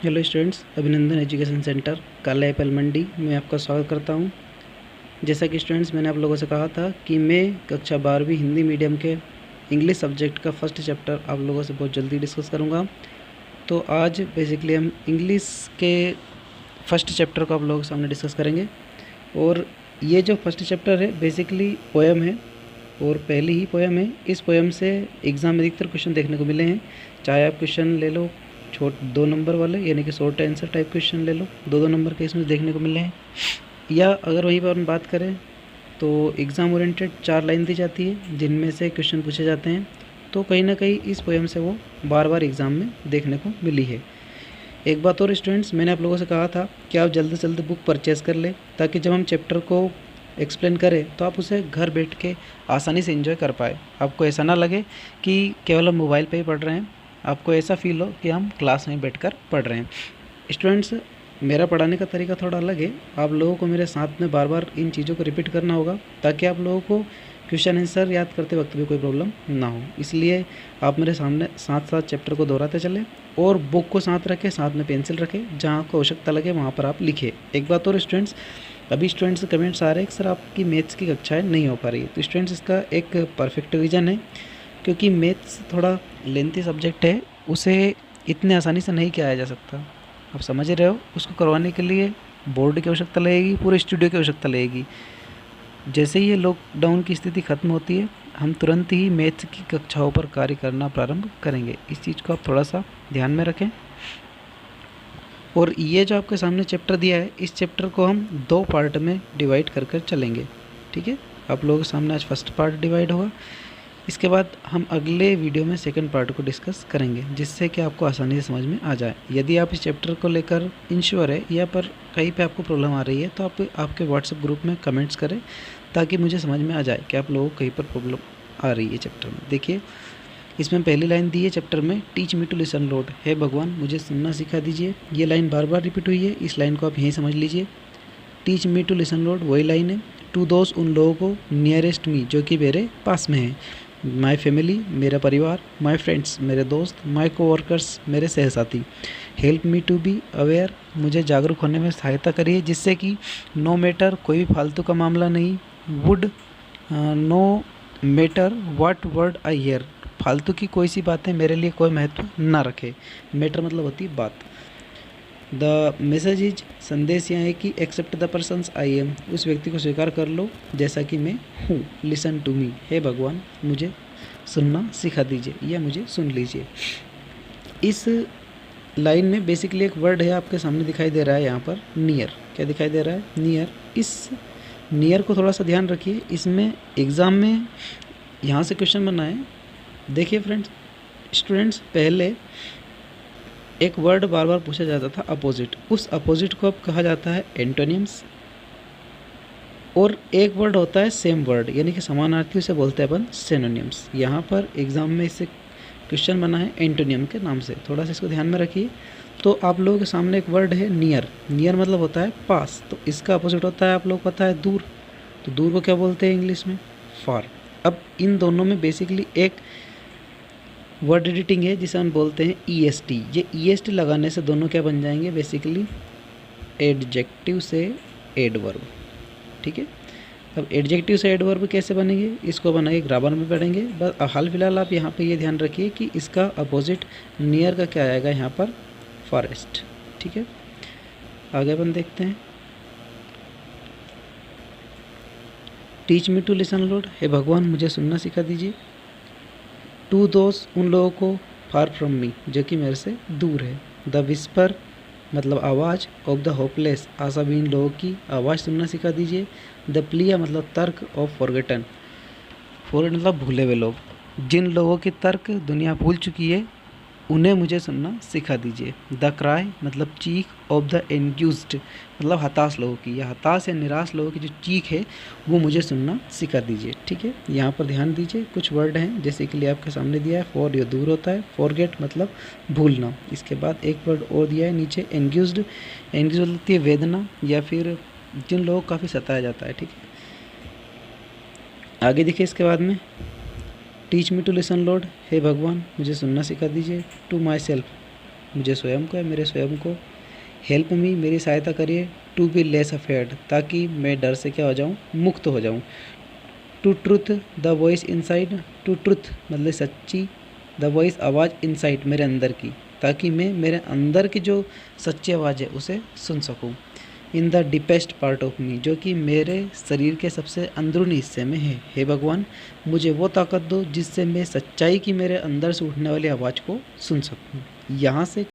Hello students, अभिनंदन education centre काला Apple मंडी में आपका स्वागत करता हूं। जैसा कि स्टूडेंट्स मैंने आप लोगों से कहा था कि मैं कक्षा 12वीं हिंदी मीडियम के इंग्लिश सब्जेक्ट का फर्स्ट चैप्टर आप लोगों से बहुत जल्दी डिस्कस करूंगा। तो आज बेसिकली हम इंग्लिश के फर्स्ट चैप्टर को आप लोगों के सामने डिस्कस करेंगे। और ये जो फर्स्ट चैप्टर है बेसिकली पोएम है और पहली ही पोएम है। इस पोएम से एग्ज़ाम में अधिकतर क्वेश्चन देखने को मिले हैं। चाहे आप क्वेश्चन ले लो 2 नंबर वाले, यानी कि शॉर्ट आंसर टाइप क्वेश्चन ले लो, 2 नंबर के इसमें देखने को मिले हैं। या अगर वहीं पर हम बात करें तो एग्ज़ाम ओरिएंटेड 4 लाइन दी जाती है जिनमें से क्वेश्चन पूछे जाते हैं। तो कहीं ना कहीं इस पोएम से वो बार बार एग्ज़ाम में देखने को मिली है। एक बात और स्टूडेंट्स, मैंने आप लोगों से कहा था कि आप जल्दी से जल्दी बुक परचेज़ कर लें ताकि जब हम चैप्टर को एक्सप्लेन करें तो आप उसे घर बैठ के आसानी से एंजॉय कर पाए। आपको ऐसा ना लगे कि केवल हम मोबाइल पे ही पढ़ रहे हैं, आपको ऐसा फील हो कि हम क्लास में बैठकर पढ़ रहे हैं। स्टूडेंट्स, मेरा पढ़ाने का तरीका थोड़ा अलग है। आप लोगों को मेरे साथ में बार बार इन चीज़ों को रिपीट करना होगा ताकि आप लोगों को क्वेश्चन आंसर याद करते वक्त भी कोई प्रॉब्लम ना हो। इसलिए आप मेरे सामने साथ साथ चैप्टर को दोहराते चलें और बुक को साथ रखें, साथ में पेंसिल रखें, जहाँ आपको आवश्यकता लगे वहाँ पर आप लिखें। एक बात और स्टूडेंट्स, अभी स्टूडेंट्स से कमेंट्स आ रहे हैं कि सर आपकी मैथ्स की कक्षाएँ नहीं हो पा रही है। तो स्टूडेंट्स, इसका एक परफेक्ट रीज़न है क्योंकि मैथ्स थोड़ा लेंथी सब्जेक्ट है, उसे इतने आसानी से नहीं किया जा सकता। आप समझ रहे हो, उसको करवाने के लिए बोर्ड की आवश्यकता लगेगी, पूरे स्टूडियो की आवश्यकता लगेगी। जैसे ही ये लॉकडाउन की स्थिति खत्म होती है हम तुरंत ही मैथ्स की कक्षाओं पर कार्य करना प्रारंभ करेंगे। इस चीज़ को आप थोड़ा सा ध्यान में रखें। और ये जो आपके सामने चैप्टर दिया है, इस चैप्टर को हम 2 पार्ट में डिवाइड कर कर चलेंगे। ठीक है, आप लोगों के सामने आज फर्स्ट पार्ट डिवाइड होगा, इसके बाद हम अगले वीडियो में सेकंड पार्ट को डिस्कस करेंगे जिससे कि आपको आसानी से समझ में आ जाए। यदि आप इस चैप्टर को लेकर इंश्योर है या पर कहीं पे आपको प्रॉब्लम आ रही है तो आप आपके व्हाट्सएप ग्रुप में कमेंट्स करें ताकि मुझे समझ में आ जाए कि आप लोगों को कहीं पर प्रॉब्लम आ रही है चैप्टर में। देखिए, इसमें पहली लाइन दी है चैप्टर में, teach me to listen lord, हे भगवान मुझे सुनना सिखा दीजिए। ये लाइन बार बार रिपीट हुई है, इस लाइन को आप यहीं समझ लीजिए। Teach me to listen lord वही लाइन है। टू दोस्त उन लोगों को, नियरेस्ट मी जो कि मेरे पास में है, माई फैमिली मेरा परिवार, माई फ्रेंड्स मेरे दोस्त, माई कोवर्कर्स मेरे सहसाथी, help me to be aware मुझे जागरूक होने में सहायता करिए जिससे कि नो मैटर कोई भी फालतू का मामला नहीं, would know matter what word I hear फालतू की कोई सी बातें मेरे लिए कोई महत्व ना रखे। मैटर मतलब होती है बात। द मैसेज इज संदेश यह है कि accept the persons I am उस व्यक्ति को स्वीकार कर लो जैसा कि मैं हूँ। लिसन टू मी हे भगवान मुझे सुनना सिखा दीजिए या मुझे सुन लीजिए। इस लाइन में बेसिकली एक वर्ड है आपके सामने दिखाई दे रहा है यहाँ पर, नियर। क्या दिखाई दे रहा है? नियर। इस नियर को थोड़ा सा ध्यान रखिए, इसमें एग्ज़ाम में यहाँ से क्वेश्चन बना है। देखिए फ्रेंड्स, स्टूडेंट्स, पहले एक वर्ड बार बार पूछा जाता था अपोजिट, उस अपोजिट को अब कहा जाता है एंटोनिम्स। और एक वर्ड होता है सेम वर्ड यानी कि समानार्थी, उसे बोलते हैं अपन सिनोनिम्स। यहाँ पर एग्ज़ाम में इससे क्वेश्चन बना है एंटोनियम के नाम से, थोड़ा सा इसको ध्यान में रखिए। तो आप लोगों के सामने एक वर्ड है नियर। नियर मतलब होता है पास, तो इसका अपोजिट होता है आप लोग पता है दूर। तो दूर को क्या बोलते हैं इंग्लिश में? फार। अब इन दोनों में बेसिकली एक वर्ड एडिटिंग है जिसे हम बोलते हैं EST। ये EST लगाने से दोनों क्या बन जाएंगे? बेसिकली एडजेक्टिव से एडवर्ब। ठीक है, अब एडजेक्टिव से एडवर्ब कैसे बनेंगे इसको बनाइए, ग्रामर में पढ़ेंगे। बस हाल फिलहाल आप यहाँ पे ये ध्यान रखिए कि इसका अपोजिट नियर का क्या आएगा यहाँ पर? फॉरेस्ट। ठीक है, आगे अपन देखते हैं। Teach me to listen lord हे भगवान मुझे सुनना सिखा दीजिए। टू दोस्त उन लोगों को, फार फ्रॉम मी जो कि मेरे से दूर है। द विस्पर मतलब आवाज़, ऑफ द होपलेस आशाविहीन लोगों की आवाज़ सुनना सिखा दीजिए। द प्लिया मतलब तर्क, ऑफ फॉरगेटन फॉरगेट मतलब भूले हुए लोग, जिन लोगों की तर्क दुनिया भूल चुकी है उन्हें मुझे सुनना सिखा दीजिए। द क्राई मतलब चीख, ऑफ द एंग्यूज्ड मतलब हताश लोगों की या हताश या निराश लोगों की जो चीख है वो मुझे सुनना सिखा दीजिए। ठीक है, यहाँ पर ध्यान दीजिए, कुछ वर्ड हैं जैसे कि लिए आपके सामने दिया है। फॉर ये दूर होता है, फॉरगेट मतलब भूलना। इसके बाद एक वर्ड और दिया है नीचे, एंग्यूज्ड। एंग्यूज होती है वेदना या फिर जिन लोगों को काफ़ी सताया जाता है। ठीक है, आगे देखिए इसके बाद में, teach me to listen lord हे भगवान मुझे सुनना सिखा दीजिए। टू माई सेल्फ मुझे स्वयं को है, मेरे स्वयं को। हेल्प मी, मेरी सहायता करिए। टू बी लेस अफेयर्ड, ताकि मैं डर से क्या हो जाऊँ, मुक्त हो जाऊँ। To truth, the voice inside, to truth मतलब सच्ची, द वॉइस आवाज़, इनसाइड मेरे अंदर की, ताकि मैं मेरे अंदर की जो सच्ची आवाज़ है उसे सुन सकूं। In the deepest part of me, जो कि मेरे शरीर के सबसे अंदरूनी हिस्से में है। हे भगवान, मुझे वो ताकत दो जिससे मैं सच्चाई की मेरे अंदर से उठने वाली आवाज़ को सुन सकूं। यहाँ से